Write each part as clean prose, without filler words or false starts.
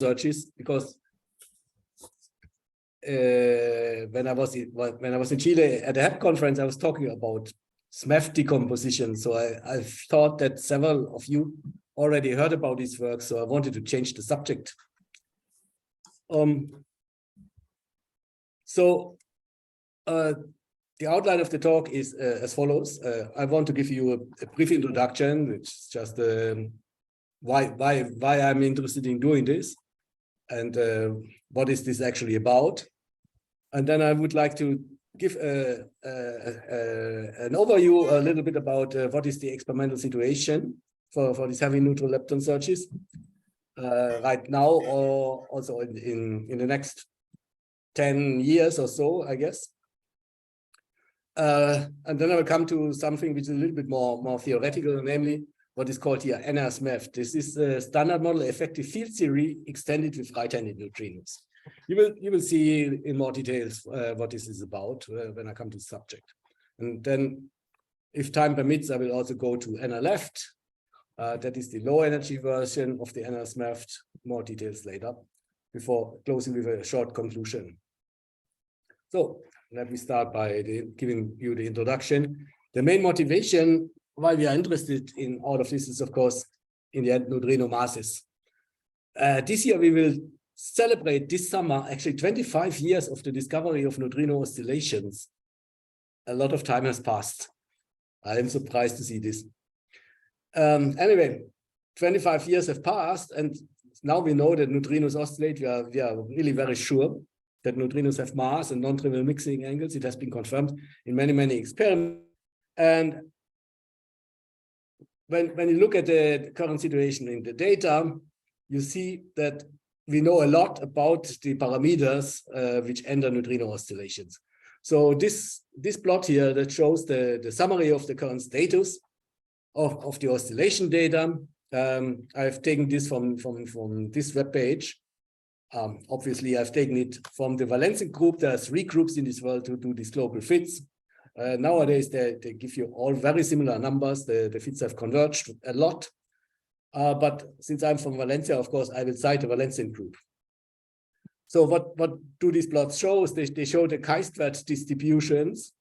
searches, because when I was in Chile at the HEP conference, I was talking about SMEFT decomposition. So I thought that several of you already heard about this work, so I wanted to change the subject. The outline of the talk is as follows. I want to give you a brief introduction, which is just why I'm interested in doing this, and what is this actually about. And then I would like to give an overview a little bit about what is the experimental situation for these heavy neutral lepton searches right now, or also in the next 10 years or so, I guess. And then I will come to something which is a little bit more theoretical, namely what is called here NRSMEFT. This is a standard model effective field theory extended with right-handed neutrinos. You will see in more details what this is about when I come to the subject. And then, if time permits, I will also go to NRLEFT. That is the low energy version of the NRSMEFT. More details later, before closing with a short conclusion. So let me start by giving you the introduction. The main motivation why we are interested in all of this is, of course, in the end, neutrino masses. This year we will celebrate this summer actually 25 years of the discovery of neutrino oscillations. A lot of time has passed. I am surprised to see this. Anyway, 25 years have passed, and now we know that neutrinos oscillate. We are really very sure that neutrinos have mass and non-trivial mixing angles. It has been confirmed in many experiments. And when you look at the current situation in the data, you see that we know a lot about the parameters which enter neutrino oscillations. So this plot here that shows the summary of the current status of the oscillation data. I've taken this from this web page. Obviously, I've taken it from the Valencian group. There are 3 groups in this world who do these global fits. Nowadays, they give you all very similar numbers. The fits have converged a lot. But since I'm from Valencia, of course, I will cite the Valencian group. So what do these plots show? They show the chi-squared distributions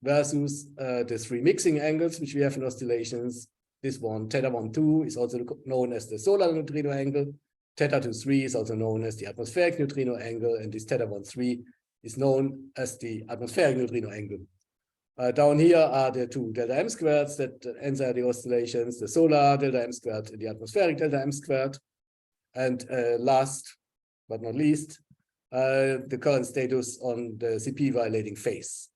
versus the 3 mixing angles which we have in oscillations. This one, theta 1,2, is also known as the solar neutrino angle. Theta 2,3 is also known as the atmospheric neutrino angle, and this theta 1,3 is known as the atmospheric neutrino angle. Down here are the 2 delta m squareds that enter the oscillations, the solar delta m squared and the atmospheric delta m squared. And last but not least, the current status on the CP violating phase.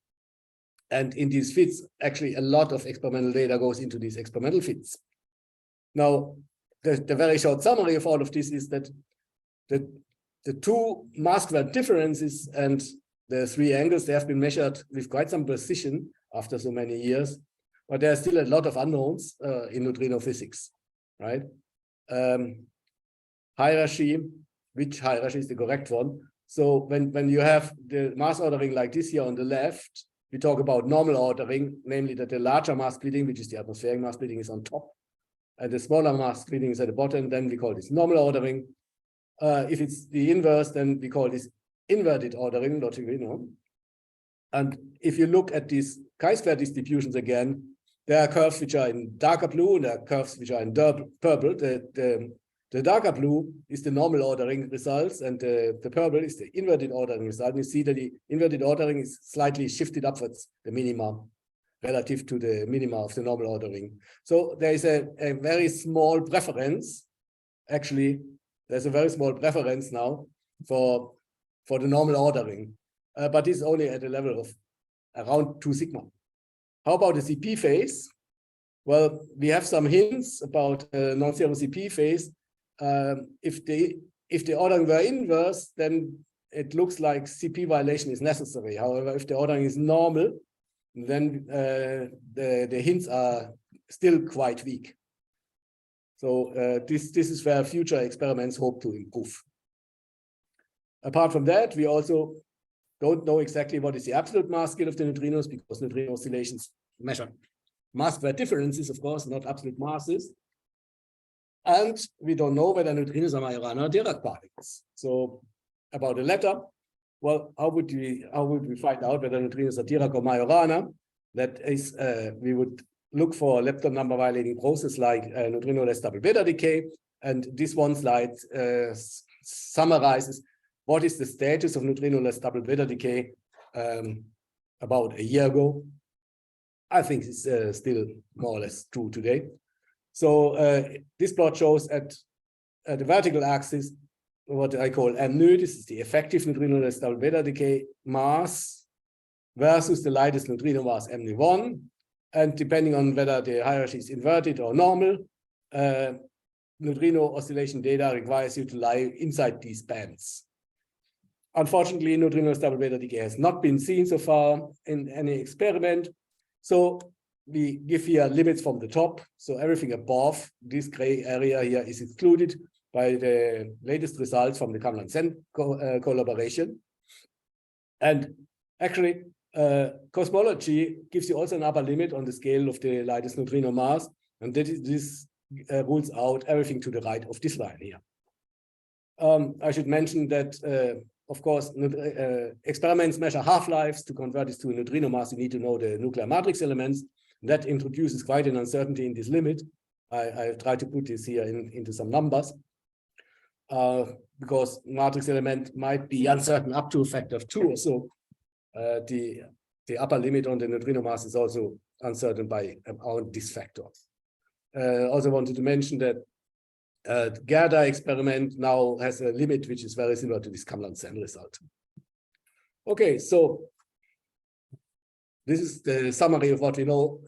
And in these fits, actually a lot of experimental data goes into these experimental fits. Now, the very short summary of all of this is that the 2 mass squared differences and the 3 angles, they have been measured with quite some precision after so many years, but there are still a lot of unknowns in neutrino physics, right? Hierarchy, which hierarchy is the correct one? So when you have the mass ordering like this here on the left, we talk about normal ordering, namely that the larger mass splitting, which is the atmospheric mass splitting, is on top, and the smaller mass splitting is at the bottom. Then we call this normal ordering. If it's the inverse, then we call this inverted ordering, logically, no? And if you look at these chi-square distributions again, there are curves which are in darker blue, and there are curves which are in purple. The darker blue is the normal ordering results, and the purple is the inverted ordering result. And you see that the inverted ordering is slightly shifted upwards, the minima, relative to the minima of the normal ordering. So there is a very small preference. Actually, there's a very small preference now for the normal ordering, but this is only at a level of around 2 sigma. How about the CP phase? Well, we have some hints about non-zero CP phase. If the ordering were inverse, then it looks like CP violation is necessary. However, if the ordering is normal, then the hints are still quite weak. So this is where future experiments hope to improve. Apart from that, we also don't know exactly what is the absolute mass scale of the neutrinos, because neutrino oscillations measure mass square differences, of course, not absolute masses. And we don't know whether neutrinos are Majorana or Dirac particles. So about the latter, well, how would we find out whether neutrinos are Dirac or Majorana? That is, we would look for a lepton number violating process like neutrino-less double beta decay. And this one slide summarizes what is the status of neutrino-less double beta decay about a year ago. I think it's still more or less true today. So this plot shows at the vertical axis what I call M-nu. This is the effective neutrino-less double beta decay mass versus the lightest neutrino mass M-nu1. And depending on whether the hierarchy is inverted or normal, neutrino oscillation data requires you to lie inside these bands. Unfortunately, neutrino-less double beta decay has not been seen so far in any experiment. So we give here limits from the top. So everything above this gray area here is excluded by the latest results from the Kamlan-Sen collaboration. And actually, cosmology gives you also an upper limit on the scale of the lightest neutrino mass. And this rules out everything to the right of this line here. I should mention that, of course, experiments measure half-lives. To convert this to a neutrino mass, you need to know the nuclear matrix elements. That introduces quite an uncertainty in this limit. I tried to put this here into some numbers because matrix element might be uncertain up to a factor of 2 or so. The upper limit on the neutrino mass is also uncertain by around this factor. Also wanted to mention that Gerda experiment now has a limit which is very similar to this Kamlan-Sen result. Okay, so this is the summary of what we know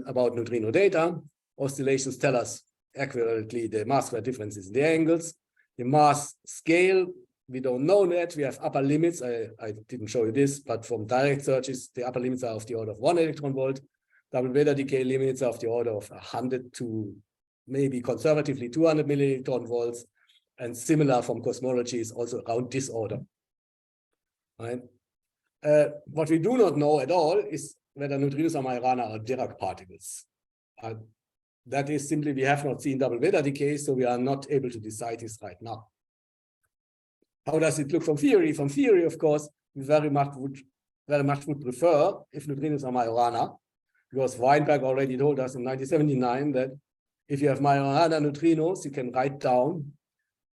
about neutrino data. Oscillations tell us accurately the mass square differences in the angles. The mass scale, we don't know yet. We have upper limits. I didn't show you this, but from direct searches, the upper limits are of the order of 1 electron volt. Double beta decay limits are of the order of 100 to maybe conservatively 200 millielectron volts. And similar from cosmology is also around this order. Right? What we do not know at all is whether neutrinos are Majorana or Dirac particles. That is simply we have not seen double beta decay, so we are not able to decide this right now. How does it look from theory? From theory, of course, we very much would prefer if neutrinos are Majorana, because Weinberg already told us in 1979 that if you have Majorana neutrinos, you can write down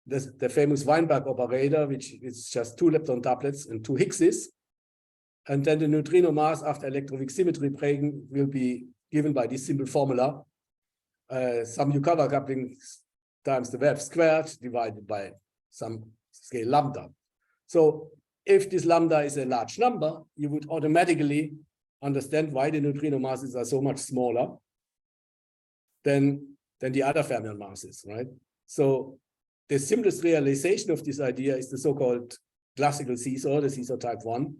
the famous Weinberg operator, which is just 2 lepton doublets and 2 Higgses. And then the neutrino mass after electro-weak symmetry breaking will be given by this simple formula. Some Yukawa coupling times the Webb squared divided by some scale lambda. So if this lambda is a large number, you would automatically understand why the neutrino masses are so much smaller than the other fermion masses, right? So the simplest realization of this idea is the so-called classical seesaw, the seesaw type 1.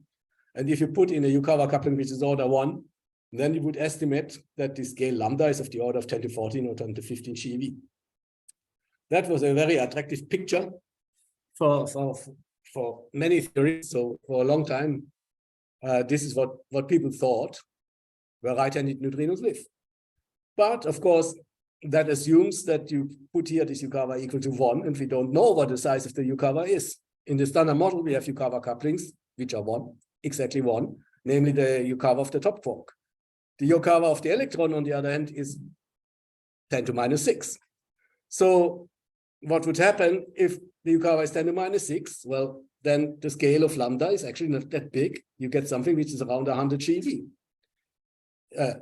And if you put in a Yukawa coupling which is order 1, then you would estimate that the scale lambda is of the order of 10 to 14 or 10 to 15 GeV. That was a very attractive picture for many theories. So for a long time, this is what people thought where right-handed neutrinos live. But of course, that assumes that you put here this Yukawa equal to 1, and we don't know what the size of the Yukawa is. In the standard model, we have Yukawa couplings, which are 1, exactly 1, namely the Yukawa of the top quark. The Yukawa of the electron, on the other hand, is 10 to minus 6. So what would happen if the Yukawa is 10 to minus 6? Well, then the scale of lambda is actually not that big. You get something which is around 100 GeV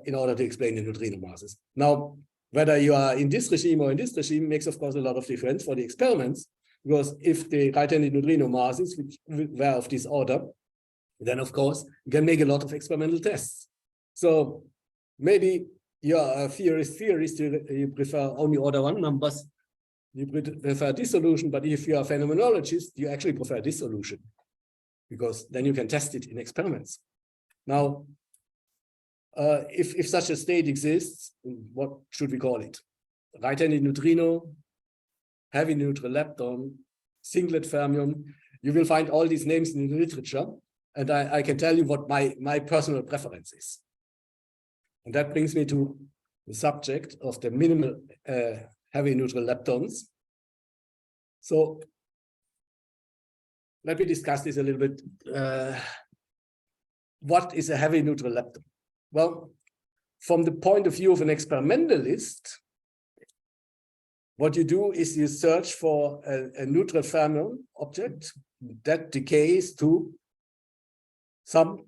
in order to explain the neutrino masses. Now, whether you are in this regime or in this regime makes, of course, a lot of difference for the experiments, because if the right-handed neutrino masses which were of this order, then, of course, you can make a lot of experimental tests. So maybe you're a theorist, you prefer only order 1 numbers, you prefer this solution, but if you're a phenomenologist, you actually prefer this solution, because then you can test it in experiments. Now, if such a state exists, what should we call it? Right-handed neutrino, heavy neutral lepton, singlet fermion. You will find all these names in the literature, and I can tell you what my personal preference is. And that brings me to the subject of the minimal heavy neutral leptons. So let me discuss this a little bit. What is a heavy neutral lepton? Well, from the point of view of an experimentalist, what you do is you search for a neutral Fermi object that decays to some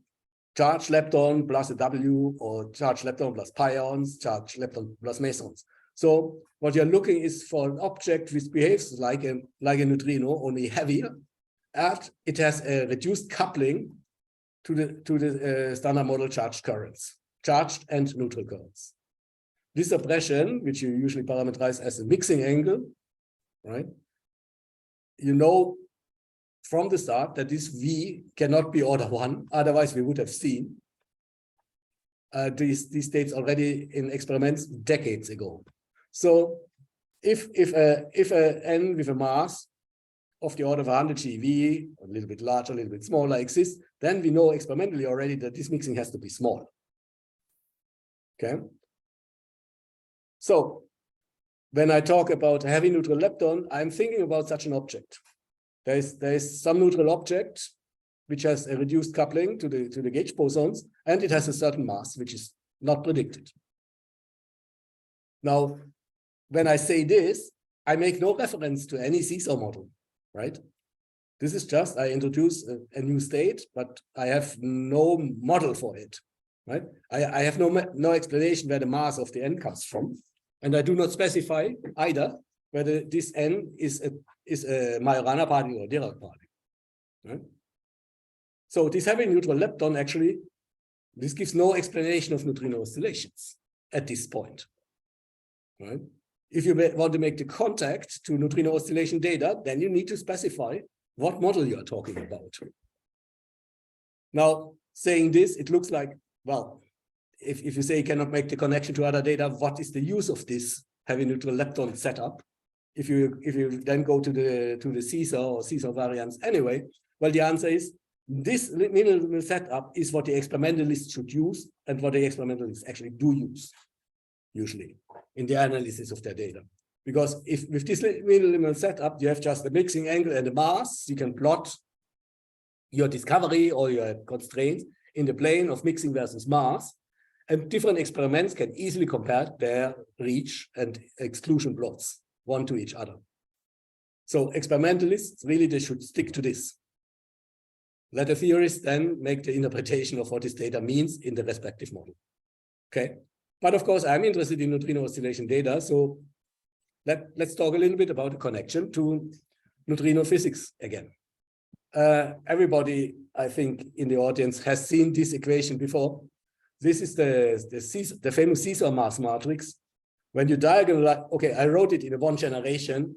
charged lepton plus a W, or charged lepton plus pions, charged lepton plus mesons. So what you're looking is for an object which behaves like a neutrino, only heavier, and it has a reduced coupling to the standard model charged currents, charged and neutral currents. This suppression, which you usually parameterize as a mixing angle, right? You know from the start that this V cannot be order 1, otherwise we would have seen these states already in experiments decades ago. So if a N with a mass of the order of 100 GeV, a little bit larger, a little bit smaller, exists, then we know experimentally already that this mixing has to be small. Okay. So when I talk about a heavy neutral lepton, I'm thinking about such an object. There is some neutral object which has a reduced coupling to the gauge bosons, and it has a certain mass which is not predicted. Now, when I say this, I make no reference to any seesaw model, right? This is just, I introduce a new state, but I have no model for it, right? I have no explanation where the mass of the N comes from. And I do not specify either whether this N is a Majorana particle or Dirac particle, right? So this heavy neutral lepton, actually, this gives no explanation of neutrino oscillations at this point, right? If you want to make the contact to neutrino oscillation data, then you need to specify what model you are talking about. Now, saying this, it looks like, well, if you say you cannot make the connection to other data, what is the use of this heavy neutral lepton setup? If you then go to the seesaw or seesaw variants anyway, well, the answer is this minimal setup is what the experimentalists should use and what the experimentalists actually do use, usually, in the analysis of their data. Because if with this minimal setup, you have just the mixing angle and the mass, you can plot your discovery or your constraints in the plane of mixing versus mass, and different experiments can easily compare their reach and exclusion plots one to each other. So experimentalists, really, they should stick to this. Let the theorists then make the interpretation of what this data means in the respective model. Okay, but of course, I'm interested in neutrino oscillation data, so let's talk a little bit about the connection to neutrino physics again. Everybody, I think, in the audience has seen this equation before. This is the famous seesaw mass matrix. When you diagonalize, okay, I wrote it in a one generation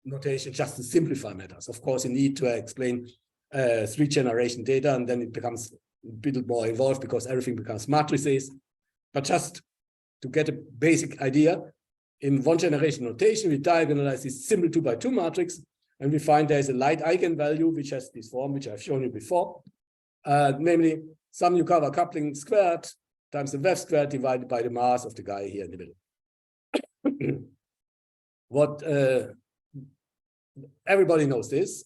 notation just to simplify matters. Of course, you need to explain 3 generation data, and then it becomes a bit more involved because everything becomes matrices. But just to get a basic idea, in one generation notation, we diagonalize this simple 2 by 2 matrix, and we find there's a light eigenvalue which has this form, which I've shown you before, namely some Yukawa coupling squared times the wave squared divided by the mass of the guy here in the middle. What everybody knows this.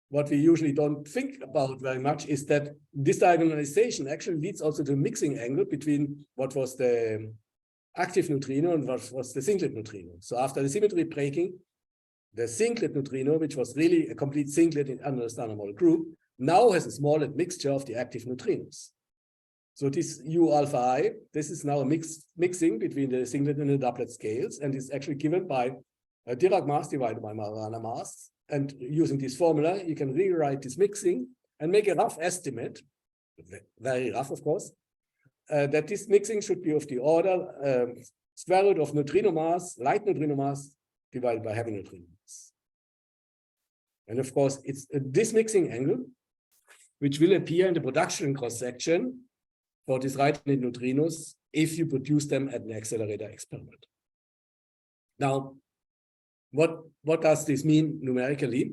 What we usually don't think about very much is that this diagonalization actually leads also to a mixing angle between what was the active neutrino and what was the singlet neutrino. So after the symmetry breaking, the singlet neutrino, which was really a complete singlet under the standard model group, now has a smallet mixture of the active neutrinos. So this U alpha I, this is now a mixing between the singlet and the doublet scales, and is actually given by a Dirac mass divided by Majorana mass. And using this formula, you can rewrite this mixing and make a rough estimate, very rough, of course, that this mixing should be of the order square root of neutrino mass, light neutrino mass, divided by heavy neutrino mass. And of course, it's this mixing angle, which will appear in the production cross-section for these right-handed neutrinos if you produce them at an accelerator experiment. Now, what does this mean numerically?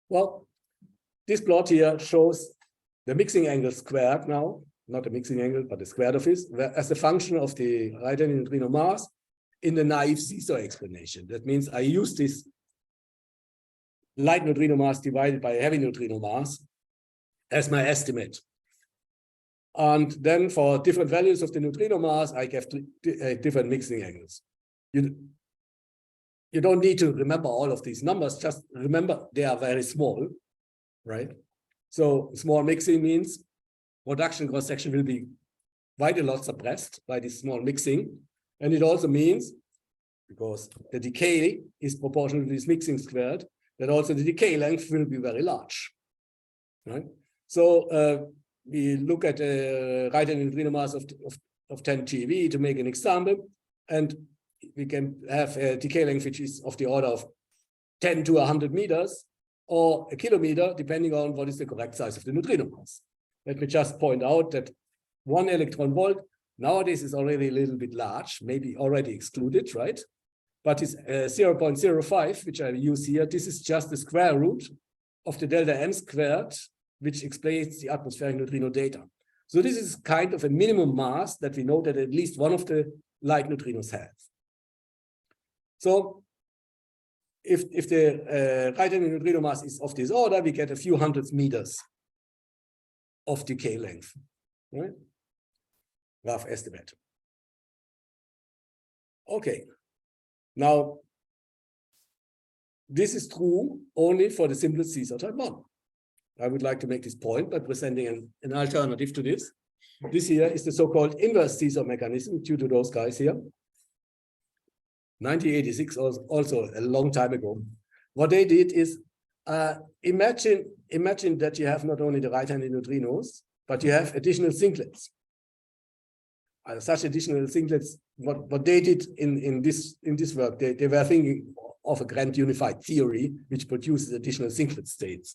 Well, this plot here shows the mixing angle squared now, not the mixing angle, but the squared of it, as a function of the right-handed neutrino mass in the naive seesaw explanation. That means I use this light neutrino mass divided by heavy neutrino mass as my estimate. And then for different values of the neutrino mass, I get different mixing angles. You don't need to remember all of these numbers, just remember they are very small, right? So small mixing means production cross-section will be quite a lot suppressed by this small mixing. And it also means, because the decay is proportional to this mixing squared, that also the decay length will be very large, right? So we look at a right-hand neutrino mass of 10 GeV to make an example, and we can have a decay length which is of the order of 10 to 100 meters or a kilometer, depending on what is the correct size of the neutrino mass. Let me just point out that 1 electron volt nowadays is already a little bit large, maybe already excluded, right? But it's 0.05, which I use here. This is just the square root of the delta M squared, which explains the atmospheric neutrino data. So this is kind of a minimum mass that we know that at least one of the light neutrinos has. So if the right-hand neutrino mass is of this order, we get a few hundred meters of decay length, right? Rough estimate. Okay. Now, this is true only for the simplest seesaw type 1. I would like to make this point by presenting an alternative to this. This here is the so-called inverse seesaw mechanism due to those guys here. 1986, also a long time ago. What they did is imagine that you have not only the right-handed neutrinos, but you have additional singlets. Such additional singlets, what they did in this work, they were thinking of a grand unified theory which produces additional singlet states.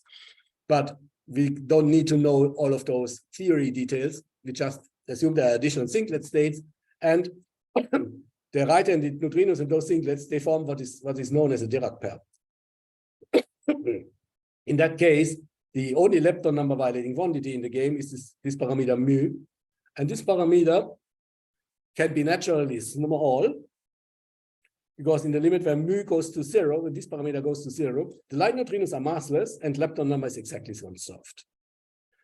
But we don't need to know all of those theory details. We just assume there are additional singlet states, and the right-handed neutrinos in those singlets, they form what is known as a Dirac pair. In that case, the only lepton number violating quantity in the game is this parameter mu, and this parameter can be naturally small, because in the limit where mu goes to 0, when this parameter goes to 0, the light neutrinos are massless and lepton number is exactly conserved.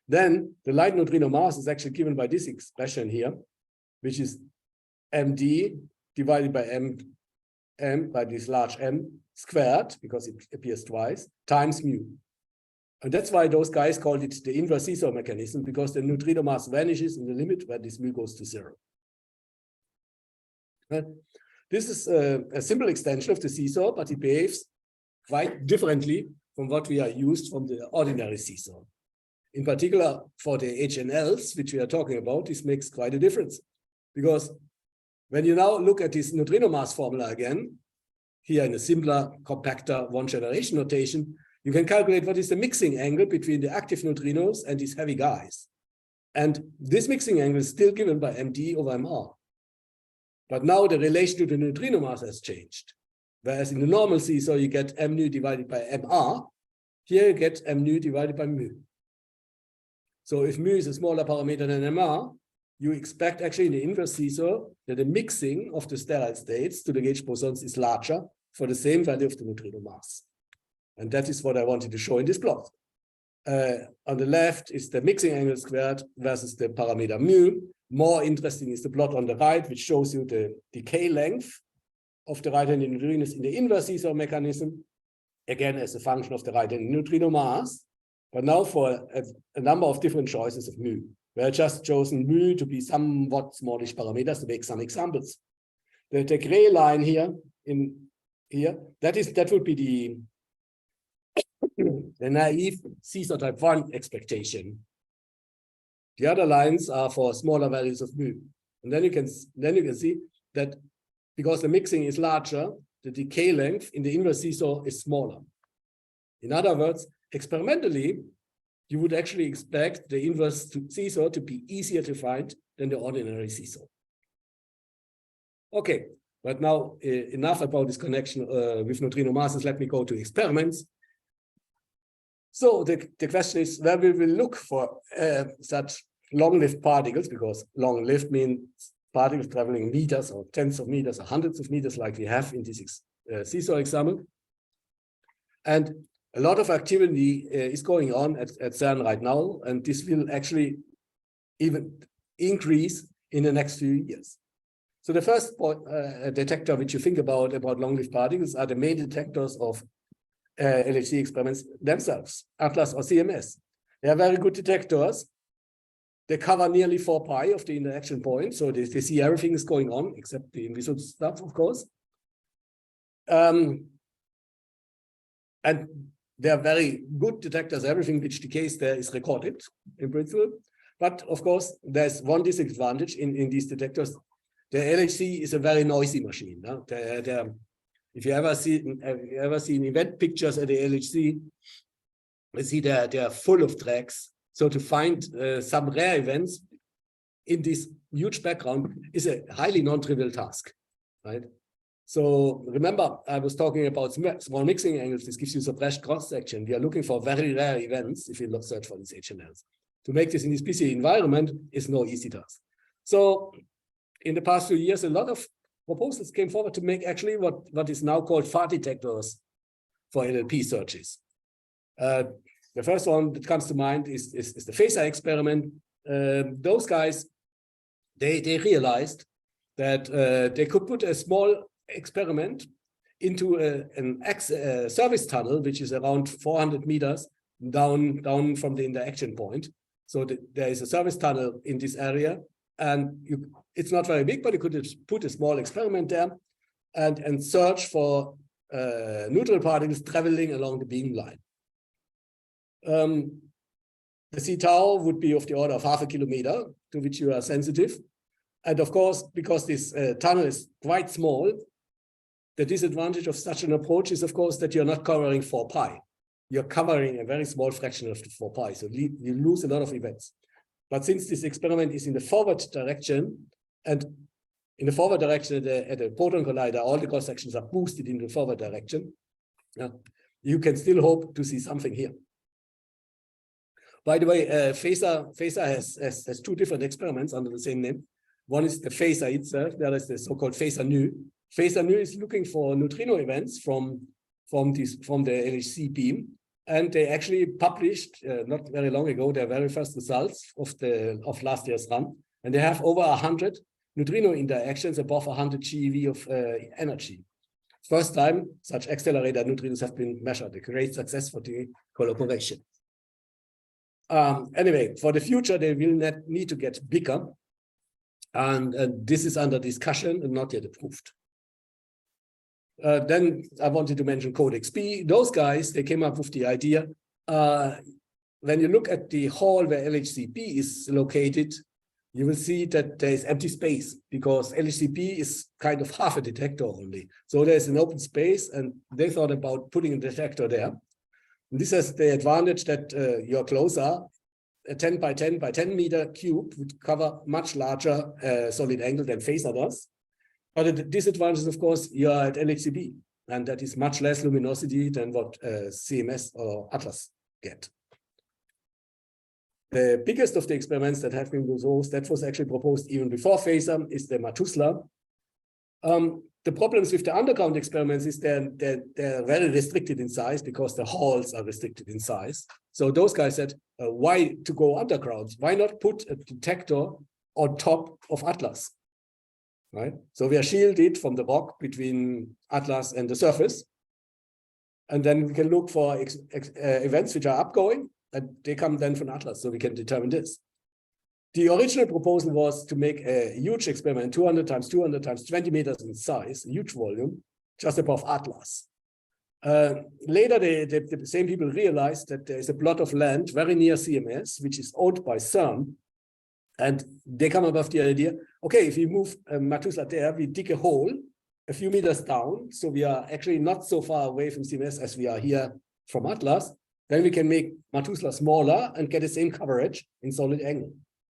Then the light neutrino mass is actually given by this expression here, which is md divided by m by this large M squared, because it appears twice, times mu. And that's why those guys called it the inverse seesaw mechanism, because the neutrino mass vanishes in the limit where this mu goes to 0. This is a simple extension of the seesaw, but it behaves quite differently from what we are used from the ordinary seesaw. In particular, for the HNLs, which we are talking about, this makes quite a difference. Because when you now look at this neutrino mass formula again, here in a simpler, compactor one-generation notation, you can calculate what is the mixing angle between the active neutrinos and these heavy guys. And this mixing angle is still given by md over mr. But now the relation to the neutrino mass has changed. Whereas in the normal seesaw, you get m nu divided by mr. Here you get m nu divided by mu. So if mu is a smaller parameter than mr, you expect actually in the inverse seesaw that the mixing of the sterile states to the gauge bosons is larger for the same value of the neutrino mass. And that is what I wanted to show in this plot. On the left is the mixing angle squared versus the parameter mu. More interesting is the plot on the right, which shows you the decay length of the right-handed neutrinos in the inverse seesaw mechanism, again as a function of the right-handed neutrino mass, but now for a number of different choices of mu. We have just chosen mu to be somewhat smallish parameters to make some examples. The gray line here, that would be the naive seesaw type 1 expectation. The other lines are for smaller values of mu. And then you can see that because the mixing is larger, the decay length in the inverse seesaw is smaller. In other words, experimentally, you would actually expect the inverse seesaw to be easier to find than the ordinary seesaw. Okay, but now enough about this connection with neutrino masses. Let me go to experiments. So the question is, where will we look for such long-lived particles? Because long-lived means particles traveling meters or tens of meters or hundreds of meters like we have in this seesaw example. And a lot of activity is going on at CERN right now, and this will actually even increase in the next few years. So the first detector which you think about long-lived particles are the main detectors of LHC experiments themselves, ATLAS or CMS. They are very good detectors. They cover nearly 4 pi of the interaction point, so they see everything is going on except the invisible stuff, of course. And they are very good detectors. Everything which decays there is recorded in principle. But of course, there's one disadvantage in these detectors. The LHC is a very noisy machine. No? If you ever seen event pictures at the LHC, you see they are full of tracks. So to find some rare events in this huge background is a highly non-trivial task, right? So remember, I was talking about small mixing angles. This gives you suppressed cross-section. We are looking for very rare events if you search for these HNLs. To make this in this busy environment is no easy task. So in the past few years, a lot of proposals came forward to make actually what is now called FAR detectors for LLP searches. The first one that comes to mind is the phasor experiment. Those guys, they realized that they could put a small experiment into a service tunnel, which is around 400 meters down from the interaction point. So there is a service tunnel in this area, and it's not very big, but you could put a small experiment there and search for neutral particles traveling along the beamline. The C tau would be of the order of half a kilometer, to which you are sensitive. And of course, because this tunnel is quite small, the disadvantage of such an approach is, of course, that you're not covering 4 pi. You're covering a very small fraction of the 4 pi, so you lose a lot of events. But since this experiment is in the forward direction, and in the forward direction at the proton collider, all the cross sections are boosted in the forward direction, you can still hope to see something here. By the way, phasor has 2 different experiments under the same name. One is the phasor itself, the other is the so-called phasor nu. Phasor nu is looking for neutrino events from the LHC beam, and they actually published not very long ago their very first results of last year's run, and they have over 100 neutrino interactions above 100 GeV of energy. First time such accelerator neutrinos have been measured. A great success for the collaboration. Anyway, for the future, they will need to get bigger, and this is under discussion and not yet approved. Then I wanted to mention Codex B. Those guys, they came up with the idea, when you look at the hall where LHCb is located, you will see that there is empty space because LHCb is kind of half a detector only. So there's an open space, and they thought about putting a detector there. And this has the advantage that you're closer. A 10 by 10 by 10 meter cube would cover much larger solid angle than phasor does. But the disadvantage is, of course, you are at LHCb, and that is much less luminosity than what CMS or ATLAS get. The biggest of the experiments that have been proposed, that was actually proposed even before phasor, is the Matusla. The problems with the underground experiments is they're very restricted in size because the halls are restricted in size. So those guys said, why to go underground? Why not put a detector on top of ATLAS? Right? So we are shielded from the rock between ATLAS and the surface. And then we can look for events which are upgoing, and they come then from ATLAS, so we can determine this. The original proposal was to make a huge experiment, 200 times 200 times 20 meters in size, a huge volume, just above ATLAS. Later, the same people realized that there is a plot of land very near CMS, which is owned by CERN. And they come up with the idea, okay, if we move Matusla there, we dig a hole a few meters down. So we are actually not so far away from CMS as we are here from ATLAS. Then we can make Matusla smaller and get the same coverage in solid angle.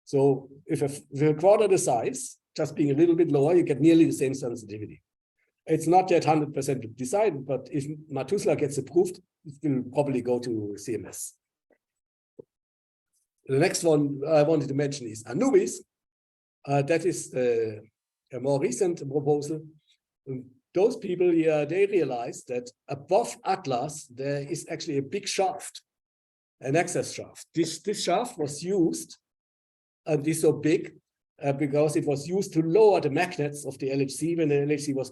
So if a quarter the size, just being a little bit lower, you get nearly the same sensitivity. It's not yet 100% decided, but if Matusla gets approved, it will probably go to CMS. The next one I wanted to mention is Anubis. That is a more recent proposal. Those people here, they realized that above Atlas, there is actually a big shaft, an access shaft. This shaft was used, and is so big, because it was used to lower the magnets of the LHC when the LHC was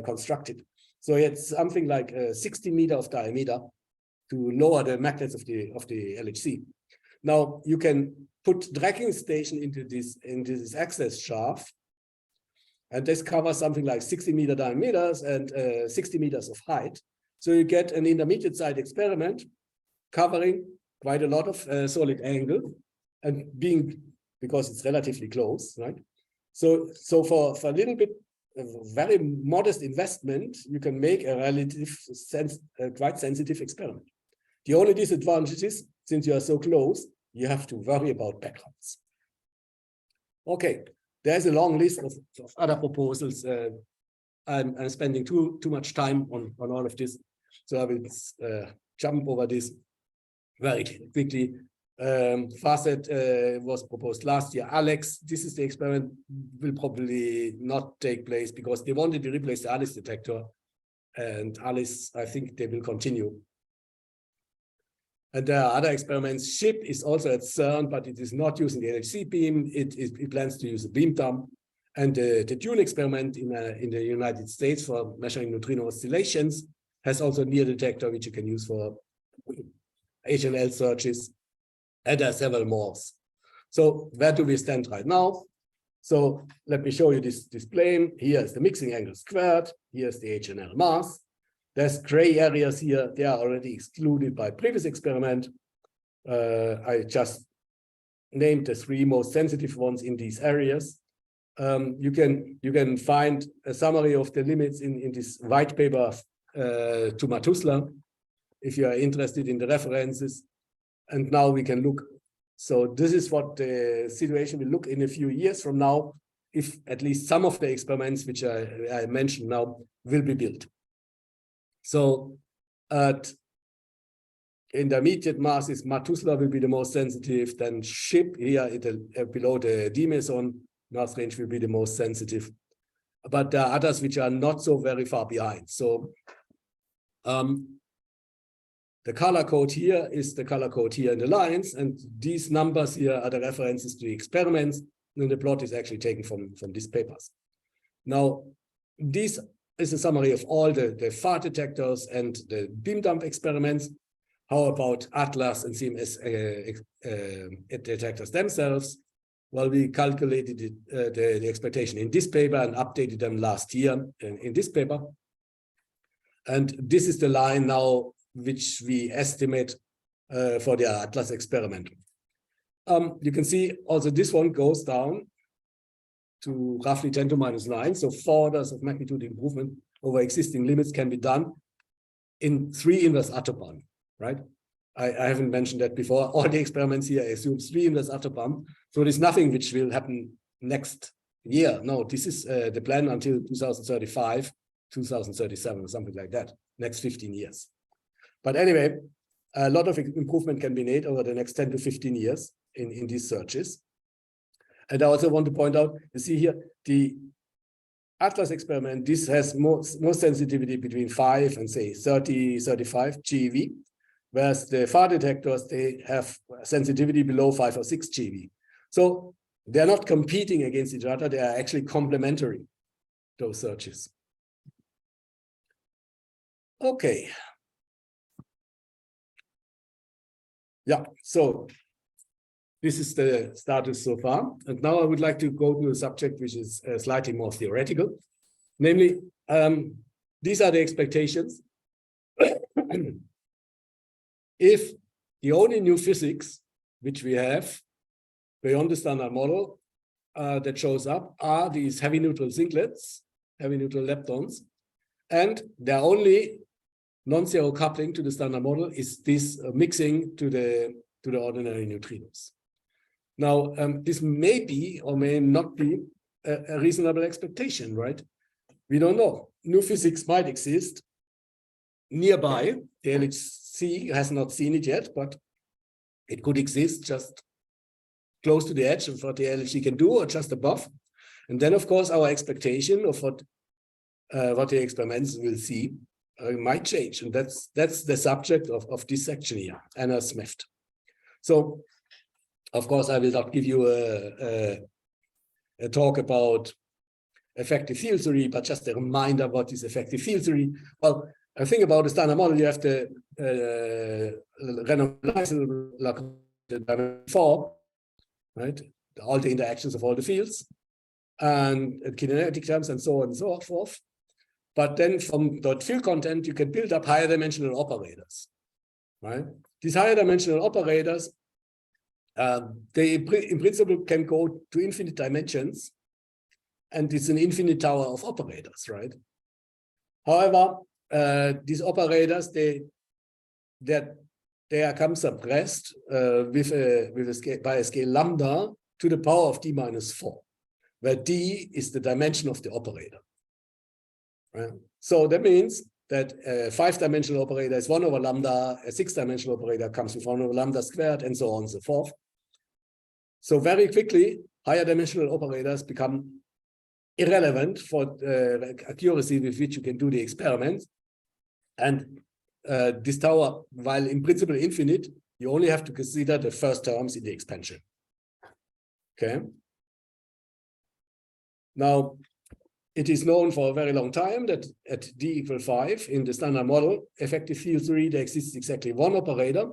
constructed. So it's something like 60 meters of diameter to lower the magnets of the LHC. Now you can put tracking station into this access shaft, and this covers something like 60-meter diameters and 60 meters of height. So you get an intermediate side experiment covering quite a lot of solid angle, and because it's relatively close, right? So for a little bit, a very modest investment, you can make a quite sensitive experiment. The only disadvantage is, since you are so close, you have to worry about backgrounds. Okay, there's a long list of other proposals. I'm spending too much time on all of this, so I will jump over this very quickly. Facet was proposed last year. Alex, this is the experiment, will probably not take place because they wanted to replace the Alice detector, and Alice, I think they will continue. And there are other experiments. SHIP is also at CERN, but it is not using the LHC beam. It plans to use a beam dump. And the Dune experiment in the United States for measuring neutrino oscillations has also a near detector, which you can use for HNL searches. And there are several more. So where do we stand right now? So let me show you this plane. Here is the mixing angle squared. Here's the HNL mass. There's gray areas here. They are already excluded by previous experiment. I just named the 3 most sensitive ones in these areas. You can find a summary of the limits in this white paper to Matusla, if you are interested in the references. And now we can look. So this is what the situation will look in a few years from now, if at least some of the experiments which I mentioned now will be built. So at intermediate masses, Matusla will be the most sensitive, then SHIP here below the D meson mass range will be the most sensitive. But there are others which are not so very far behind. So the color code here is the color code here in the lines, and these numbers here are the references to the experiments, and the plot is actually taken from these papers. Now, this is a summary of all the FAR detectors and the beam dump experiments. How about Atlas and CMS detectors themselves? Well, we calculated the expectation in this paper and updated them last year in this paper. And this is the line now which we estimate for the Atlas experiment. You can see also this one goes down to roughly 10 to minus 9. So 4 orders of magnitude improvement over existing limits can be done in 3 inverse autobahn, right? I haven't mentioned that before. All the experiments here assume 3 inverse autobahn. So there's nothing which will happen next year. No, this is the plan until 2035, 2037, or something like that, next 15 years. But anyway, a lot of improvement can be made over the next 10 to 15 years in these searches. And I also want to point out, you see here, the Atlas experiment, this has more sensitivity between 5 and say 30, 35 GeV, whereas the FAR detectors, they have sensitivity below 5 or 6 GeV. So they're not competing against each other, they are actually complementary, those searches. Okay. Yeah, so this is the status so far. And now I would like to go to a subject which is slightly more theoretical. Namely, these are the expectations. If the only new physics which we have beyond the standard model that shows up are these heavy neutral singlets, heavy neutral leptons, and their only non-zero coupling to the standard model is this mixing to the ordinary neutrinos. Now, this may be or may not be a reasonable expectation, right? We don't know. New physics might exist nearby. The LHC has not seen it yet, but it could exist just close to the edge of what the LHC can do, or just above. And then, of course, our expectation of what the experiments will see might change. And that's the subject of this section here, NRSMEFT. So, of course, I will not give you a talk about effective field theory, but just a reminder what is effective field theory. Well, I think about the standard model, you have the randomized like the dimension 4, right? All the interactions of all the fields and kinetic terms and so on and so forth. But then from that field content, you can build up higher dimensional operators, right? These higher dimensional operators, they in principle can go to infinite dimensions, and it's an infinite tower of operators, right? However, these operators, they come suppressed with a scale, by a scale lambda to the power of d minus 4, where d is the dimension of the operator. Right? So that means that a 5-dimensional operator is 1 over lambda, a 6-dimensional operator comes with 1 over lambda squared, and so on and so forth. So very quickly, higher dimensional operators become irrelevant for the accuracy with which you can do the experiment. And this tower, while in principle infinite, you only have to consider the first terms in the expansion. Okay. Now, it is known for a very long time that at d equal 5 in the standard model, effective field theory, there exists exactly one operator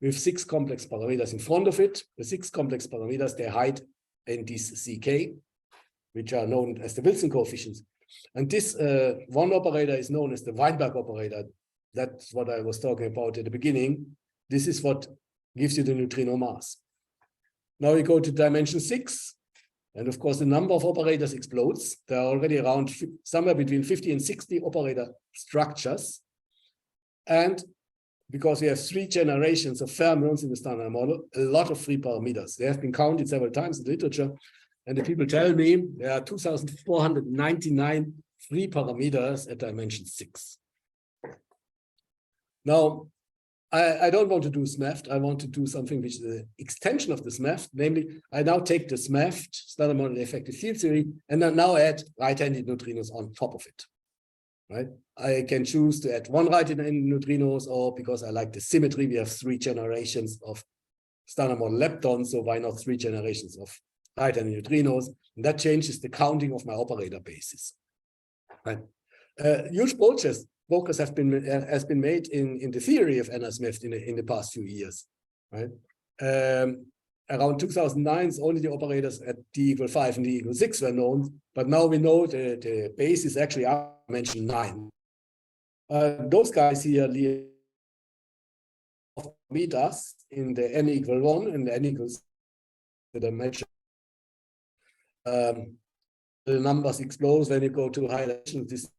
with 6 complex parameters in front of it. The 6 complex parameters, they hide in this CK, which are known as the Wilson coefficients. And this one operator is known as the Weinberg operator. That's what I was talking about at the beginning. This is what gives you the neutrino mass. Now we go to dimension 6. And of course, the number of operators explodes. There are already around somewhere between 50 and 60 operator structures. And because we have 3 generations of fermions in the standard model, a lot of free parameters. They have been counted several times in the literature. And the people tell me there are 2,499 free parameters at dimension 6. Now, I don't want to do SMEFT. I want to do something which is an extension of the SMEFT. Namely, I now take the SMEFT, standard model effective field theory, and I now add right-handed neutrinos on top of it. Right? I can choose to add 1 right-handed neutrinos, or because I like the symmetry, we have 3 generations of standard model leptons, so why not 3 generations of right-handed neutrinos? And that changes the counting of my operator basis. Right? Huge progress has been made in the theory of NRSMEFT in the past few years. Right? Around 2009, only the operators at d equal 5 and d equal 6 were known, but now we know the base is actually up dimension 9. Those guys here meet us in the n equal 1 and the n equals the dimension. The numbers explode when you go to high dimensions.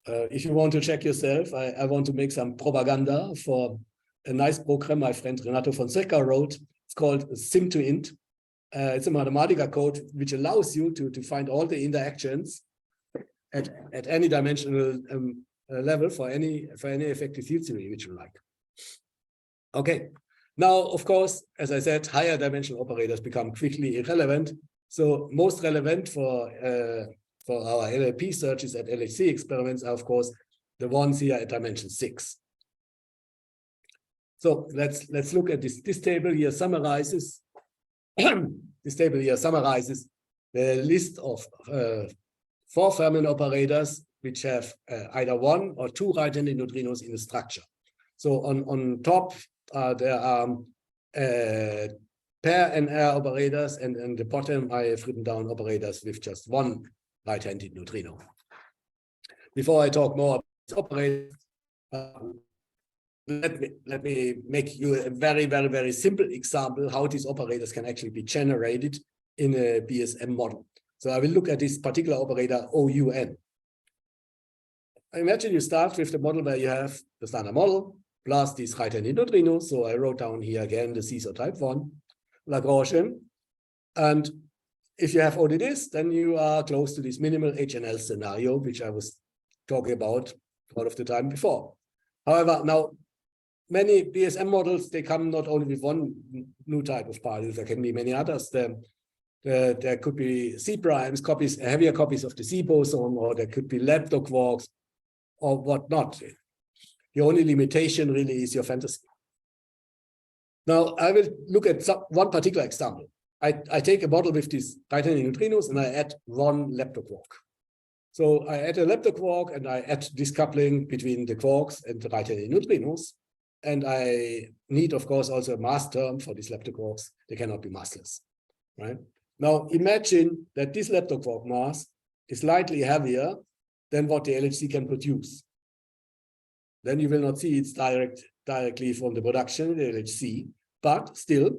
If you want to check yourself, I want to make some propaganda for a nice program my friend Renato Fonseca wrote. It's called Sim2Int. It's a Mathematica code which allows you to find all the interactions at any dimensional level for any effective field theory which you like. Okay. Now, of course, as I said, higher dimensional operators become quickly irrelevant. So most relevant for our LLP searches at LHC experiments are, of course, the ones here at dimension 6. So let's look at this. This table here summarizes this table here summarizes the list of 4 fermion operators which have either 1 or 2 right-handed neutrinos in the structure. So on top there are pair NR operators, and at the bottom I have written down operators with just 1 right-handed neutrino. Before I talk more about these operators, let me make you a very, very, very simple example how these operators can actually be generated in a BSM model. So I will look at this particular operator OUN. Imagine you start with the model where you have the standard model plus these right-handed neutrinos. So I wrote down here again the Caesar type 1 Lagrangian. And if you have only this, then you are close to this minimal HNL scenario, which I was talking about all of the time before. However, now many BSM models, they come not only with one new type of particles, there can be many others. There could be C primes, copies, heavier copies of the C boson, or there could be leptoquarks or whatnot. The only limitation really is your fantasy. Now, I will look at one particular example. I take a model with these right-handed neutrinos and I add one leptoquark. So I add a leptoquark and I add this coupling between the quarks and the right-handed neutrinos. And I need, of course, also a mass term for these leptoquarks. They cannot be massless, right? Now, imagine that this leptoquark mass is slightly heavier than what the LHC can produce. Then you will not see it directly from the production of the LHC, but still,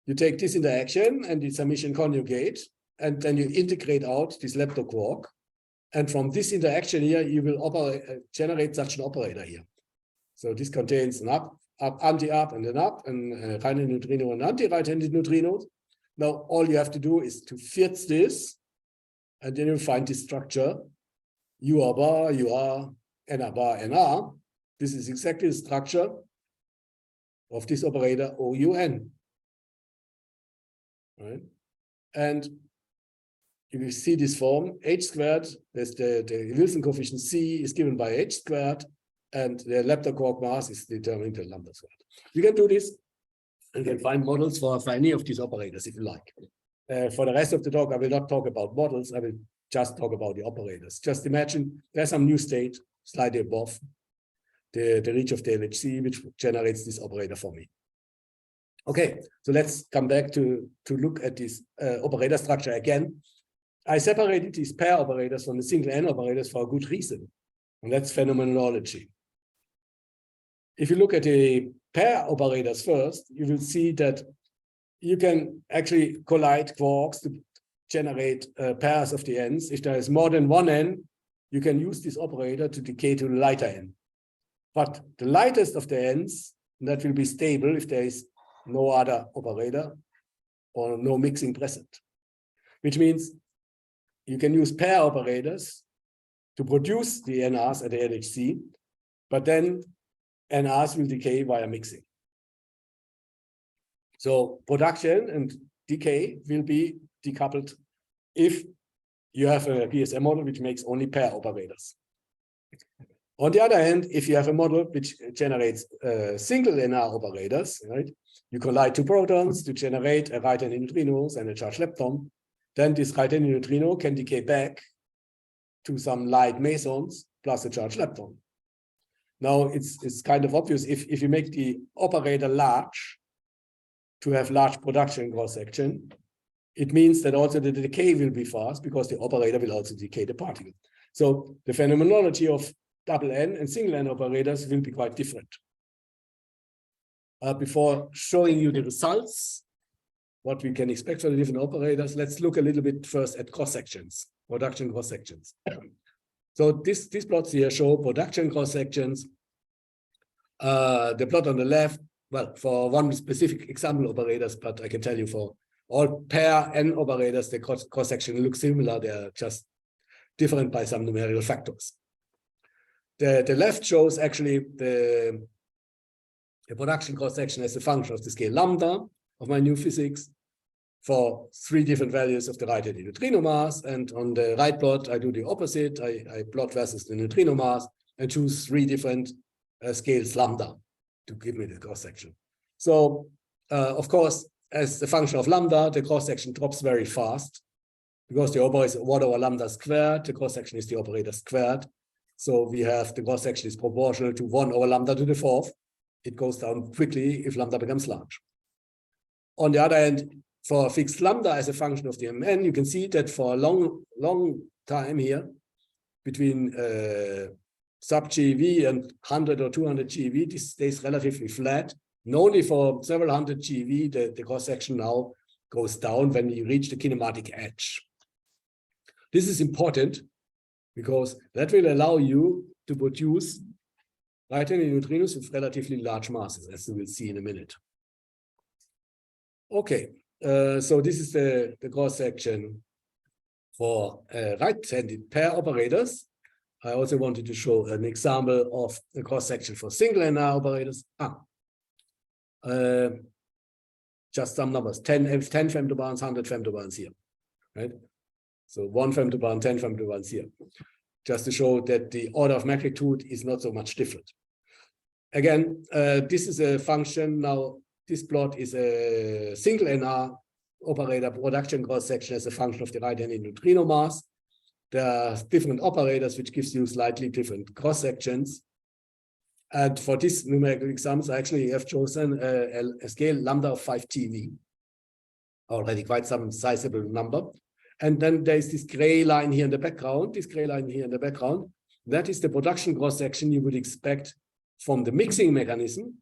you take this interaction and the summation conjugate, and then you integrate out this leptoquark. And from this interaction here, you will generate such an operator here. So this contains an up, anti-up, and an up, and right-handed neutrino and anti-right-handed neutrinos. Now, all you have to do is to fit this, and then you find this structure, UR bar, UR, NR bar, NR. This is exactly the structure of this operator OUN. Right? And you will see this form, H squared, there's the Wilson coefficient C is given by H squared, and the leptoquark mass is determined by lambda squared. You can do this and can find models for any of these operators if you like. For the rest of the talk, I will not talk about models, I will just talk about the operators. Just imagine there's some new state slightly above the reach of the LHC, which generates this operator for me. Okay, so let's come back to look at this operator structure again. I separated these pair operators from the single N operators for a good reason, and that's phenomenology. If you look at the pair operators first, you will see that you can actually collide quarks to generate pairs of the N's. If there is more than one N, you can use this operator to decay to the lighter N. But the lightest of the N's, that will be stable if there is no other operator or no mixing present, which means you can use pair operators to produce the NRs at the LHC, but then NRs will decay via mixing. So production and decay will be decoupled if you have a BSM model which makes only pair operators. On the other hand, if you have a model which generates single NR operators, right? You collide two protons to generate a right-handed neutrino and a charged lepton. Then this right-handed neutrino can decay back to some light mesons plus a charged lepton. Now it's kind of obvious if you make the operator large to have large production cross section, it means that also the decay will be fast because the operator will also decay the particle. So the phenomenology of double N and single N operators will be quite different. Before showing you the results, what we can expect for the different operators, let's look a little bit first at cross sections, production cross sections. So these plots here show production cross sections. The plot on the left, well, for one specific example operators, but I can tell you for all pair N operators, the cross section looks similar. They're just different by some numerical factors. The left shows actually the production cross section as a function of the scale lambda of my new physics for 3 different values of the right-handed neutrino mass. And on the right plot, I do the opposite. I plot versus the neutrino mass and choose 3 different scales lambda to give me the cross section. So, of course, as the function of lambda, the cross section drops very fast because the operator is 1 over lambda squared. The cross section is the operator squared. So we have the cross section is proportional to 1 over lambda to the 4th. It goes down quickly if lambda becomes large. On the other hand, for fixed lambda as a function of the Mn, you can see that for a long time here, between sub GeV and 100 or 200 GeV, this stays relatively flat. And only for several hundred GeV, the cross section now goes down when you reach the kinematic edge. This is important because that will allow you to produce right-handed neutrinos with relatively large masses, as you will see in a minute. Okay, so this is the cross section for right-handed pair operators. I also wanted to show an example of the cross-section for single NR operators. Just some numbers, 10 femtobarns, 100 femtobarns here, right? So 1 femtobarn, 10 femtobarns here, just to show that the order of magnitude is not so much different. Again, this is a function. Now, this plot is a single NR operator production cross-section as a function of the right-handed neutrino mass. There are different operators which gives you slightly different cross-sections. And for this numerical examples, I actually have chosen a scale lambda of 5 TeV, already quite some sizable number. And then there's this gray line here in the background, that is the production cross-section you would expect from the mixing mechanism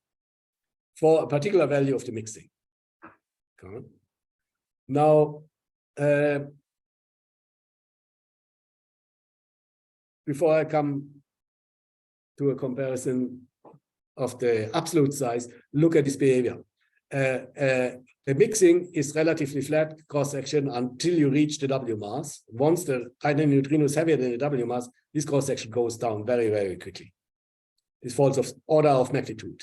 for a particular value of the mixing. Okay. Now, before I come to a comparison of the absolute size, look at this behavior. The mixing is relatively flat cross-section until you reach the W mass. Once the right-handed neutrino is heavier than the W mass, this cross-section goes down very, very quickly. This falls of order of magnitude.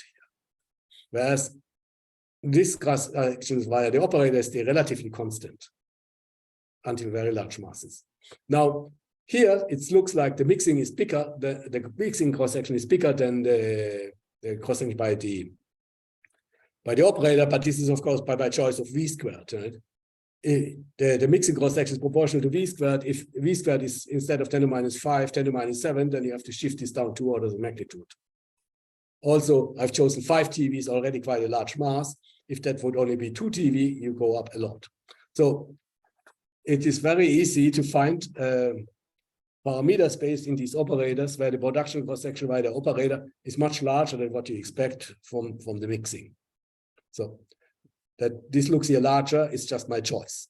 Whereas this cross-section via the operator is relatively constant until very large masses. Now, here it looks like the mixing is bigger, the mixing cross-section is bigger than the cross-section by the operator, but this is of course by choice of V squared. Right? The mixing cross-section is proportional to V squared. If V squared is instead of 10 to minus 5, 10 to minus 7, then you have to shift this down 2 orders of magnitude. Also, I've chosen 5 TeV is already quite a large mass. If that would only be 2 TeV, you go up a lot. So it is very easy to find parameter space in these operators where the production cross-section by the operator is much larger than what you expect from the mixing. So that this looks here larger is just my choice.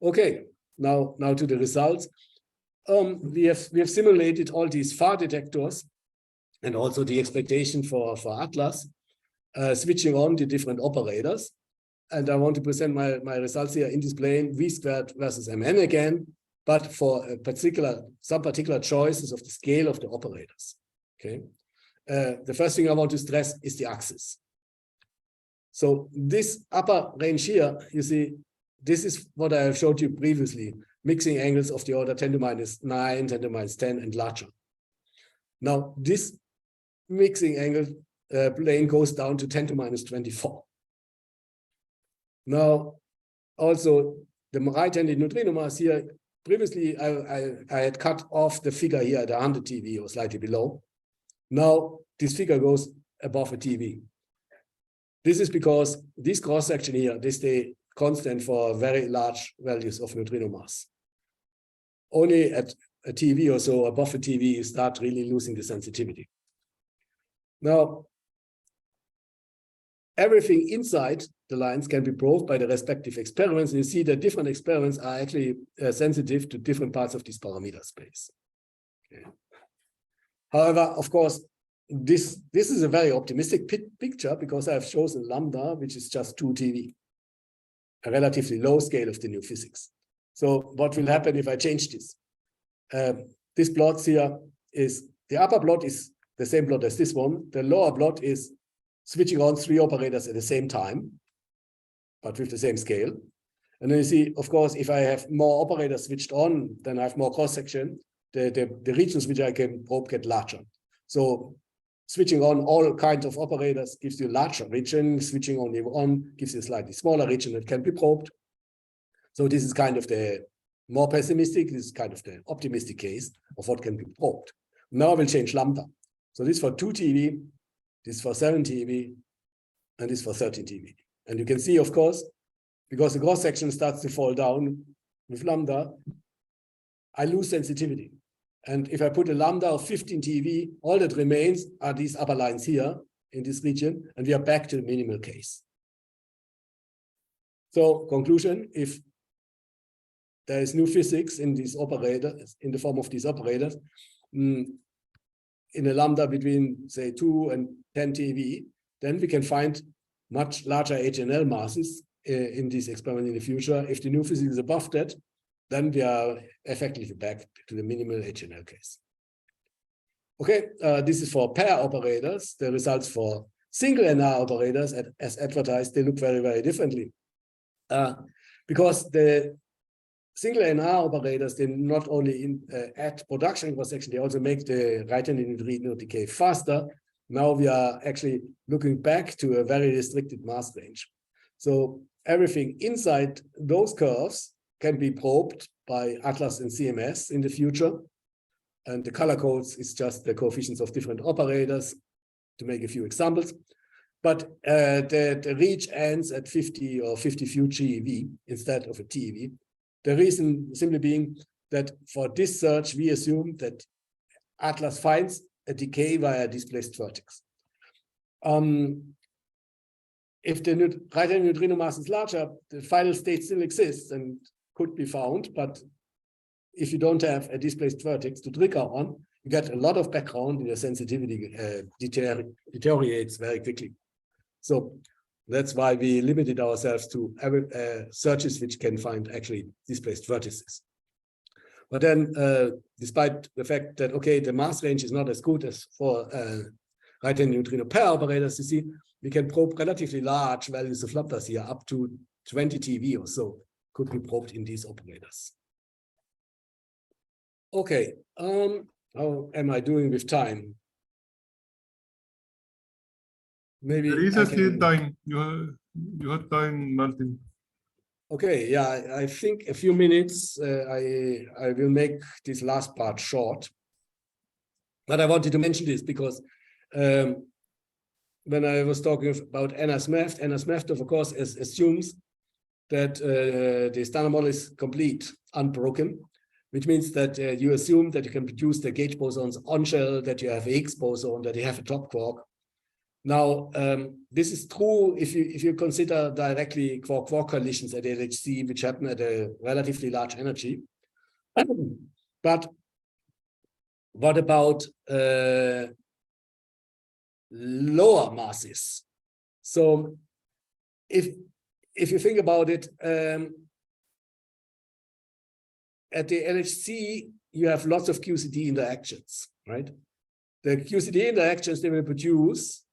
Okay, now to the results. We have simulated all these far detectors and also the expectation for Atlas, switching on the different operators. And I want to present my results here in this plane, V squared versus Mn again, but for some particular choices of the scale of the operators. Okay. The first thing I want to stress is the axis. So this upper range here, you see, this is what I have showed you previously, mixing angles of the order 10 to minus 9, 10 to minus 10, and larger. Now, this mixing angle plane goes down to 10 to minus 24. Now, also, the right-handed neutrino mass here, previously I had cut off the figure here at 100 TeV or slightly below. Now, this figure goes above a TeV. This is because this cross-section here, they stay constant for very large values of neutrino mass. Only at a TeV or so, above a TeV, you start really losing the sensitivity. Now, everything inside the lines can be proved by the respective experiments. And you see that different experiments are actually sensitive to different parts of this parameter space. Okay. However, of course, this is a very optimistic picture because I have chosen lambda, which is just 2 TeV, a relatively low scale of the new physics. So what will happen if I change this? This plot here is, the upper plot is the same plot as this one. The lower plot is switching on 3 operators at the same time, but with the same scale. And then you see, of course, if I have more operators switched on, then I have more cross-section. The regions which I can probe get larger. So switching on all kinds of operators gives you a larger region. Switching only on gives you a slightly smaller region that can be probed. So this is kind of the more pessimistic, this is kind of the optimistic case of what can be probed. Now I will change lambda. So this for 2 TeV, this for 7 TeV, and this for 13 TeV. And you can see, of course, because the cross-section starts to fall down with lambda, I lose sensitivity. And if I put a lambda of 15 TeV, all that remains are these upper lines here in this region, and we are back to the minimal case. So conclusion, if there is new physics in these operators, in the form of these operators, in a lambda between, say, 2 and 10 TeV, then we can find much larger HNL masses in this experiment in the future. If the new physics is above that, then we are effectively back to the minimal HNL case. Okay, this is for pair operators. The results for single NR operators, as advertised, they look very, very differently. Because the single NR operators, they not only add production cross-section, they also make the right-handed neutrino decay faster. Now we are actually looking back to a very restricted mass range. So everything inside those curves can be probed by Atlas and CMS in the future. And the color codes is just the coefficients of different operators, to make a few examples. But the reach ends at 50 or 50 few GeV instead of a TeV. The reason simply being that for this search, we assume that Atlas finds a decay via displaced vertex. If the right-hand neutrino mass is larger, the final state still exists and could be found, but if you don't have a displaced vertex to trigger on, you get a lot of background and your sensitivity deteriorates very quickly. So that's why we limited ourselves to searches which can find actually displaced vertices. But then, despite the fact that, okay, the mass range is not as good as for right-hand neutrino pair operators, you see, we can probe relatively large values of lambdas here, up to 20 TeV or so, could be probed in these operators. Okay, how am I doing with time? Maybe there is still time. You have time, Martin. Okay, yeah, I think a few minutes. I will make this last part short. But I wanted to mention this because when I was talking about NRSMEFT, NRSMEFT, of course, assumes that the standard model is complete, unbroken, which means that you assume that you can produce the gauge bosons on shell, that you have a Higgs boson, that you have a top quark. Now, this is true if you consider directly quark-quark collisions at LHC, which happen at a relatively large energy. But what about lower masses? So if you think about it, at the LHC, you have lots of QCD interactions, right? The QCD interactions, they will produce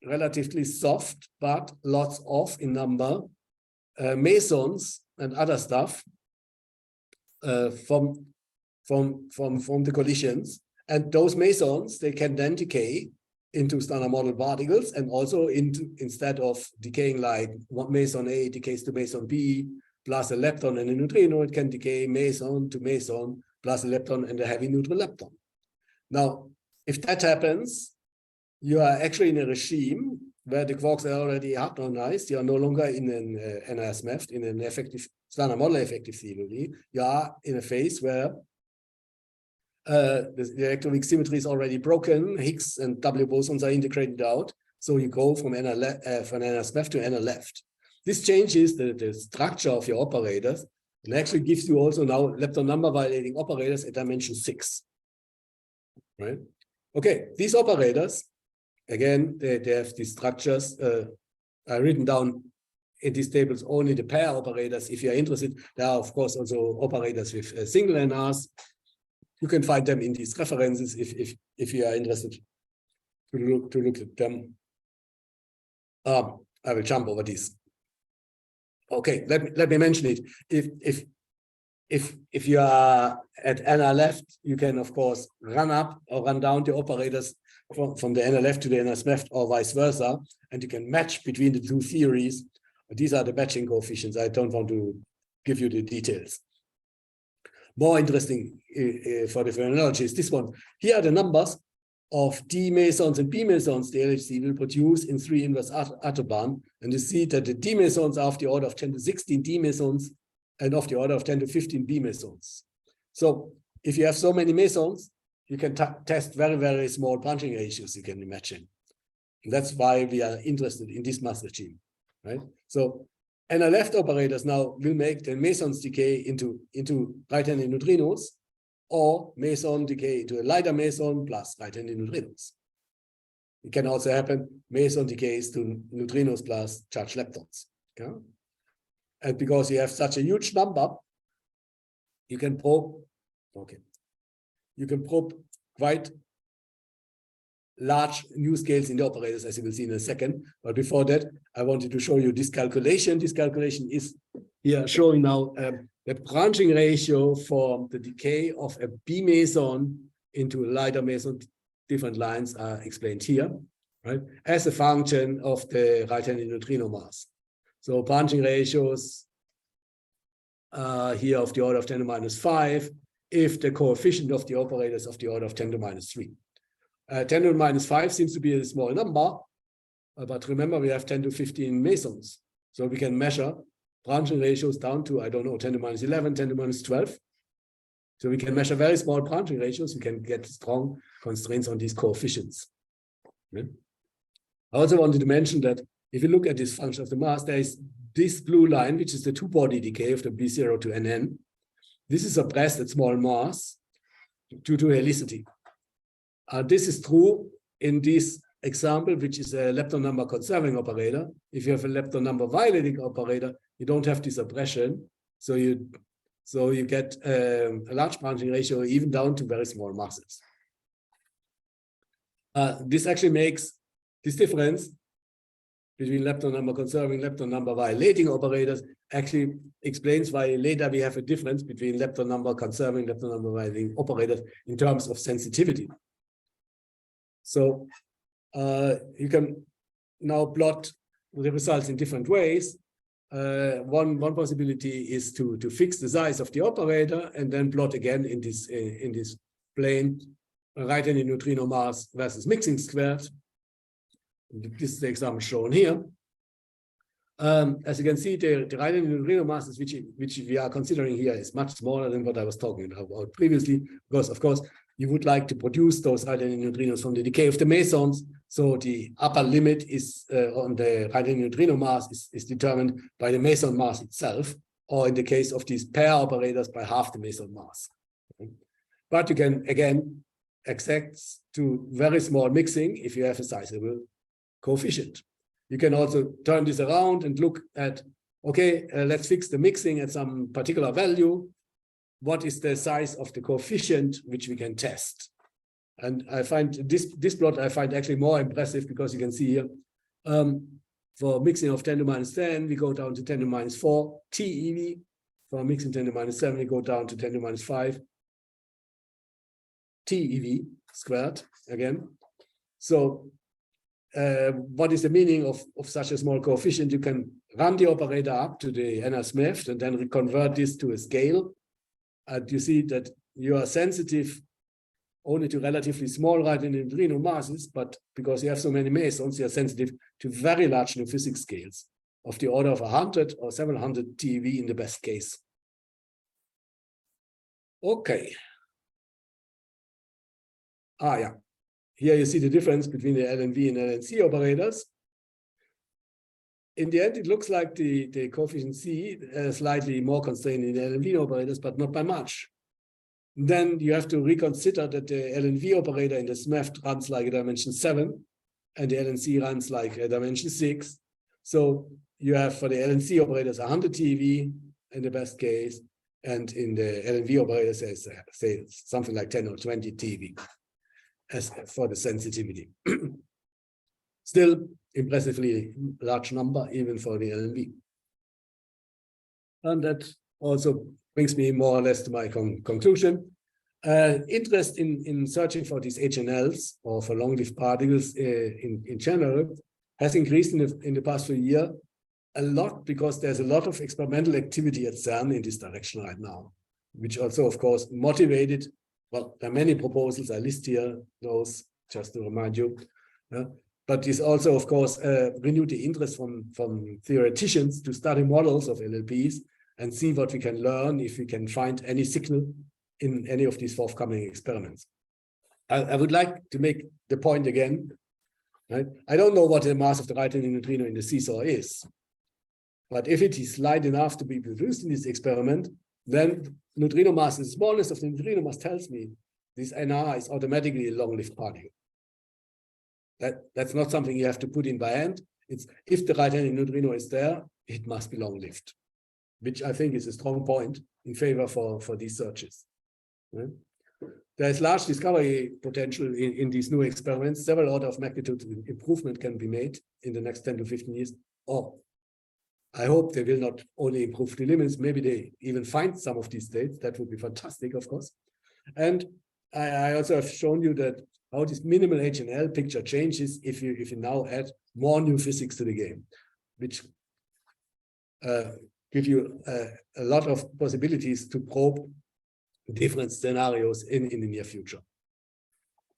relatively soft, but lots of, in number, mesons and other stuff from the collisions. And those mesons, they can then decay into standard model particles, and also instead of decaying like meson A decays to meson B plus a lepton and a neutrino, it can decay meson to meson plus a lepton and a heavy neutral lepton. Now, if that happens, you are actually in a regime where the quarks are already hadronized. You are no longer in an NRSMEFT, in an effective standard model effective theory. You are in a phase where the electro-weak symmetry is already broken. Higgs and W bosons are integrated out. So you go from NRSMEFT to NR-left. This changes the structure of your operators and actually gives you also now lepton number violating operators at dimension 6. Right? Okay, these operators, again, they have these structures are written down in these tables, only the pair operators. If you're interested, there are, of course, also operators with single NRs. You can find them in these references if you are interested to look at them. I will jump over these. Okay, let me mention it. If you are at NR-left, you can, of course, run up or run down the operators from the NR-left to the NR-SMEFT or vice versa, and you can match between the two theories. These are the matching coefficients. I don't want to give you the details. More interesting for the phenomenology is this one. Here are the numbers of D mesons and B mesons the LHC will produce in 3 inverse autobahn. And you see that the D mesons are of the order of 10 to 16 D mesons and of the order of 10 to 15 B mesons. So if you have so many mesons, you can test very, very small branching ratios, you can imagine. And that's why we are interested in this mass regime, right? So NR-left operators now will make the mesons decay into right-handed neutrinos, or meson decay into a lighter meson plus right-handed neutrinos. It can also happen meson decays to neutrinos plus charged leptons. Okay? And because you have such a huge number, you can probe, okay, you can probe quite large new scales in the operators, as you will see in a second. But before that, I wanted to show you this calculation. This calculation is here showing now the branching ratio for the decay of a B meson into a lighter meson. Different lines are explained here, right? As a function of the right-handed neutrino mass. So branching ratios here of the order of 10 to minus 5, if the coefficient of the operator is of the order of 10 to minus 3. 10 to minus 5 seems to be a small number, but remember we have 10 to 15 mesons. So we can measure branching ratios down to, I don't know, 10 to minus 11, 10 to minus 12. So we can measure very small branching ratios. We can get strong constraints on these coefficients. Okay. I also wanted to mention that if you look at this function of the mass, there is this blue line, which is the two-body decay of the B0 to NN. This is suppressed at small mass due to helicity. This is true in this example, which is a lepton number conserving operator. If you have a lepton number violating operator, you don't have this suppression. So you get a large branching ratio even down to very small masses. This actually makes this difference between lepton number conserving, lepton number violating operators actually explains why later we have a difference between lepton number conserving, lepton number violating operators in terms of sensitivity. So you can now plot the results in different ways. One possibility is to fix the size of the operator and then plot again in this plane right-handed neutrino mass versus mixing squared. This is the example shown here. As you can see, the right-handed neutrino masses which we are considering here is much smaller than what I was talking about previously, because of course you would like to produce those right-handed neutrinos from the decay of the mesons. So the upper limit is on the right-handed neutrino mass is determined by the meson mass itself, or in the case of these pair operators by half the meson mass. But you can again exact to very small mixing if you have a sizable coefficient. You can also turn this around and look at, okay, let's fix the mixing at some particular value. What is the size of the coefficient which we can test? And I find this plot I find actually more impressive because you can see here for mixing of 10 to minus 10, we go down to 10 to minus 4 TeV. For mixing 10 to minus 7, we go down to 10 to minus 5 TeV squared again. So what is the meaning of such a small coefficient? You can run the operator up to the NRSMEFT and then convert this to a scale. And you see that you are sensitive only to relatively small right-handed neutrino masses, but because you have so many mesons, you are sensitive to very large new physics scales of the order of 100 or 700 TeV in the best case. Okay. Yeah. Here you see the difference between the LNV and LNC operators. In the end, it looks like the coefficient C is slightly more constrained in the LNV operators, but not by much. Then you have to reconsider that the LNV operator in the SMEFT runs like a dimension 7, and the LNC runs like a dimension 6. So you have for the LNC operators 100 TeV in the best case, and in the LNV operators, say something like 10 or 20 TeV as for the sensitivity. Still impressively large number, even for the LNV. And that also brings me more or less to my conclusion. Interest in searching for these HNLs or for long-lived particles in general has increased in the past few years a lot because there's a lot of experimental activity at CERN in this direction right now, which also, of course, motivated. Well, there are many proposals. I list here those just to remind you. But this also, of course, renewed the interest from theoreticians to study models of LLPs and see what we can learn if we can find any signal in any of these forthcoming experiments. I would like to make the point again. Right? I don't know what the mass of the right-handed neutrino in the seesaw is. But if it is light enough to be produced in this experiment, then neutrino mass, the smallness of the neutrino mass tells me this NR is automatically a long-lived particle. That's not something you have to put in by hand. It's if the right-handed neutrino is there, it must be long-lived, which I think is a strong point in favor for these searches. Right? There is large discovery potential in these new experiments. Several order of magnitude improvement can be made in the next 10 to 15 years. Or I hope they will not only improve the limits, maybe they even find some of these states. That would be fantastic, of course. And I also have shown you that how this minimal HNL picture changes if you now add more new physics to the game, which give you a lot of possibilities to probe different scenarios in the near future.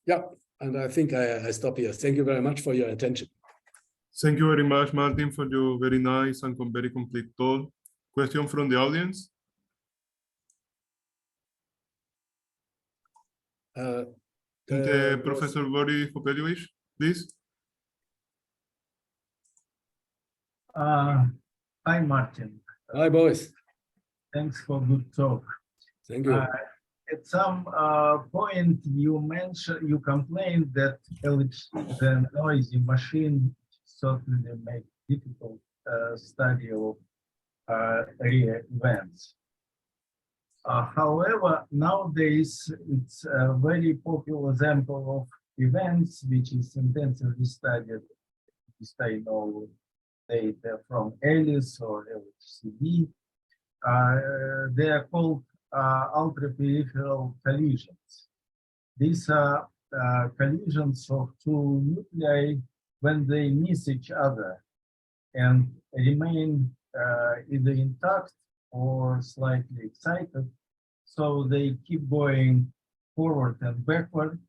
Yeah, and I think I stop here. Thank you very much for your attention. Thank you very much, Martin, for your very nice and very complete talk. Question from the audience? Professor Boris Popelievich, please. Hi, Martin. Hi, Boris. Thanks for good talk. Thank you. At some point, you complained that the noisy machine certainly makes difficult study of real events. However, nowadays it's a very popular example of events which is intensively studied. I know data from ALICE or LHCb. They are called ultra-peripheral collisions. These are collisions of two nuclei when they miss each other and remain either intact or slightly excited, so they keep going forward and backward.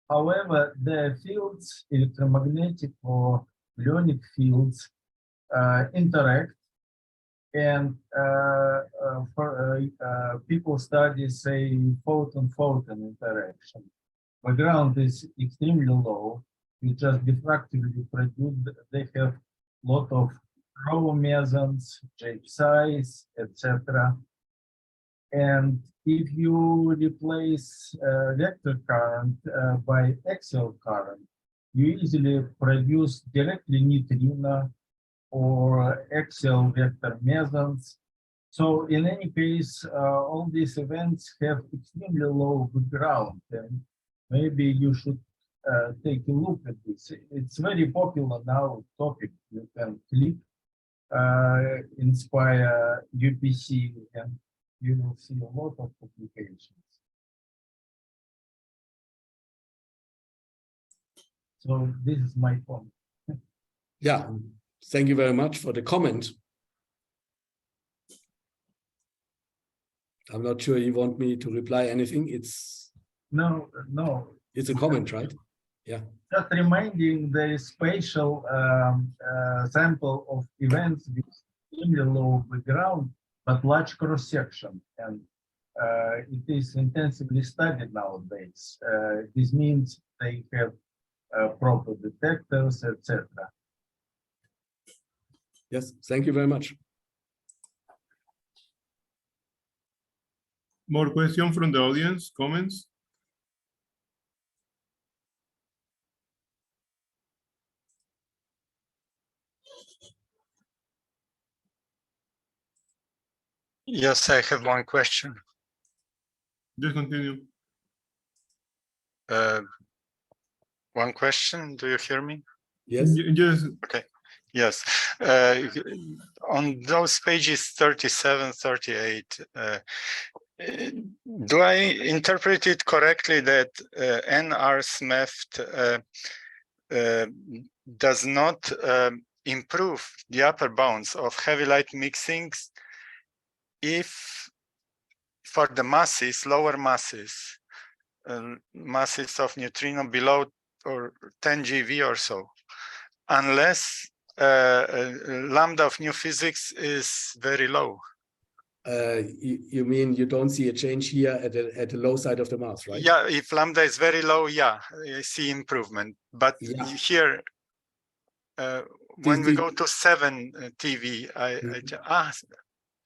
However, their fields, electromagnetic or ionic fields, interact, and people study, say, photon-photon interaction. The ground is extremely low. You just diffractively produce. They have a lot of Rho mesons, shape size, etc. And if you replace vector current by axial current, you easily produce directly neutrino or axial vector mesons. So in any case, all these events have extremely low ground, and maybe you should take a look at this. It's very popular now topic. You can click Inspire UPC and you will see a lot of publications. So this is my point. Yeah, thank you very much for the comment. I'm not sure you want me to reply anything. It's no. It's a comment, right? Yeah. Just reminding the spatial sample of events with extremely low background but large cross section, and it is intensively studied nowadays. This means they have proper detectors, etc. Yes, thank you very much. More questions from the audience, comments? Yes, I have one question. Just continue. One question, do you hear me? Yes. Yes. Okay, yes. On those pages 37, 38, do I interpret it correctly that NRSMEFT does not improve the upper bounds of heavy light mixings if for the masses, lower masses, masses of neutrino below or 10 GeV or so, unless lambda of new physics is very low? You mean you don't see a change here at the low side of the mass, right? Yeah, if lambda is very low, yeah, I see improvement. But yeah, here, when we go to 7 TV,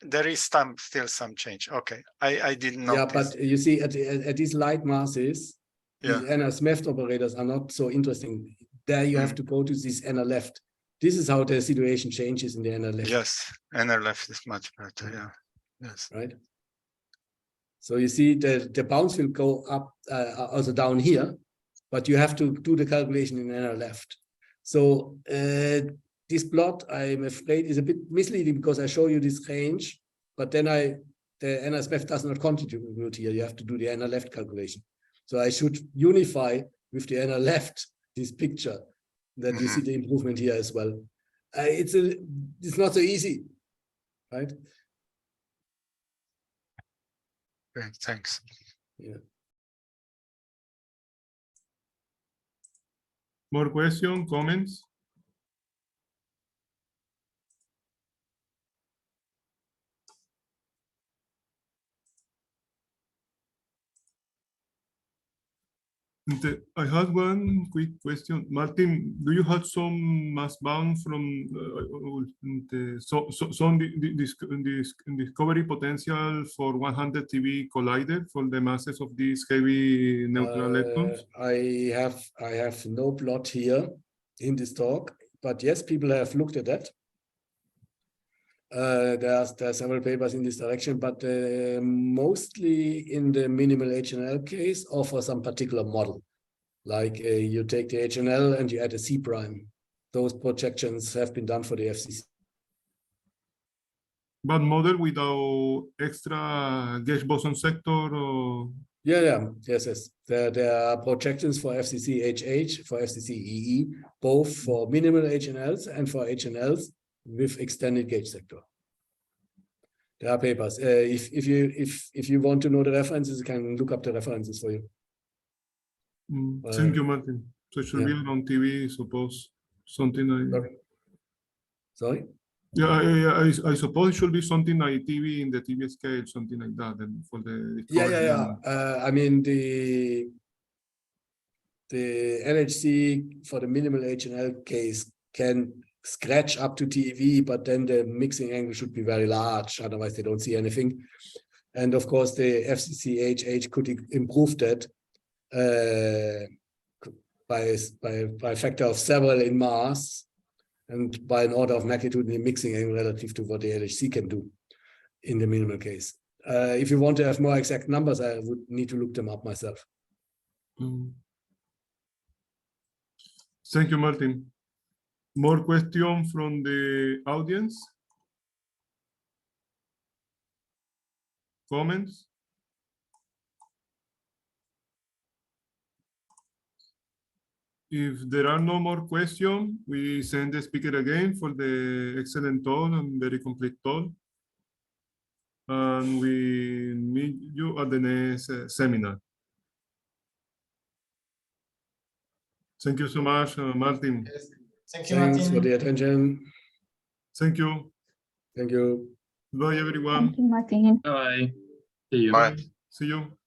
there is still some change. Okay, I didn't notice. Yeah, but you see, at these light masses, these NRSMEFT operators are not so interesting. There you have to go to this NR-left. This is how the situation changes in the NR-left. Yes, NR-left is much better. Yeah. Yes. Right. So you see the bounce will go up, also down here, but you have to do the calculation in NRSMEFT. So this plot, I'm afraid, is a bit misleading because I show you this range, but then the NRSMEFT does not contribute here. You have to do the NRSMEFT calculation. So I should unify with the NRSMEFT this picture that you see the improvement here as well. It's not so easy, right? Okay, thanks. Yeah. More questions, comments? I had one quick question. Martin, do you have some mass bound from some discovery potential for 100 TeV collider for the masses of these heavy neutral leptons? I have no plot here in this talk, but yes, people have looked at that. There are several papers in this direction, but mostly in the minimal HNL case or for some particular model. Like you take the HNL and you add a C prime. Those projections have been done for the FCC. But model without extra gauge boson sector or? Yes. There are projections for FCC HH, for FCC EE, both for minimal HNLs and for HNLs with extended gauge sector. There are papers. If you want to know the references, you can look up the references for you. Thank you, Martin. So it should be on TV, suppose something like. Sorry. Yeah, I suppose it should be something like TV in the TV scale, something like that, and for the. I mean the NHC for the minimal HNL case can scratch up to TV, but then the mixing angle should be very large, otherwise they don't see anything. And of course, the FCC HH could improve that by a factor of several in mass and by an order of magnitude in the mixing angle relative to what the LHC can do in the minimal case. If you want to have more exact numbers, I would need to look them up myself. Thank you, Martin. More questions from the audience? Comments? If there are no more questions, we send the speaker again for the excellent talk and very complete talk. And we meet you at the next seminar. Thank you so much, Martin. Yes. Thank you, Thanks Martin. for the attention. Thank you. Thank you. Bye, everyone. Thank you, Martin. Bye. See you. Bye. See you.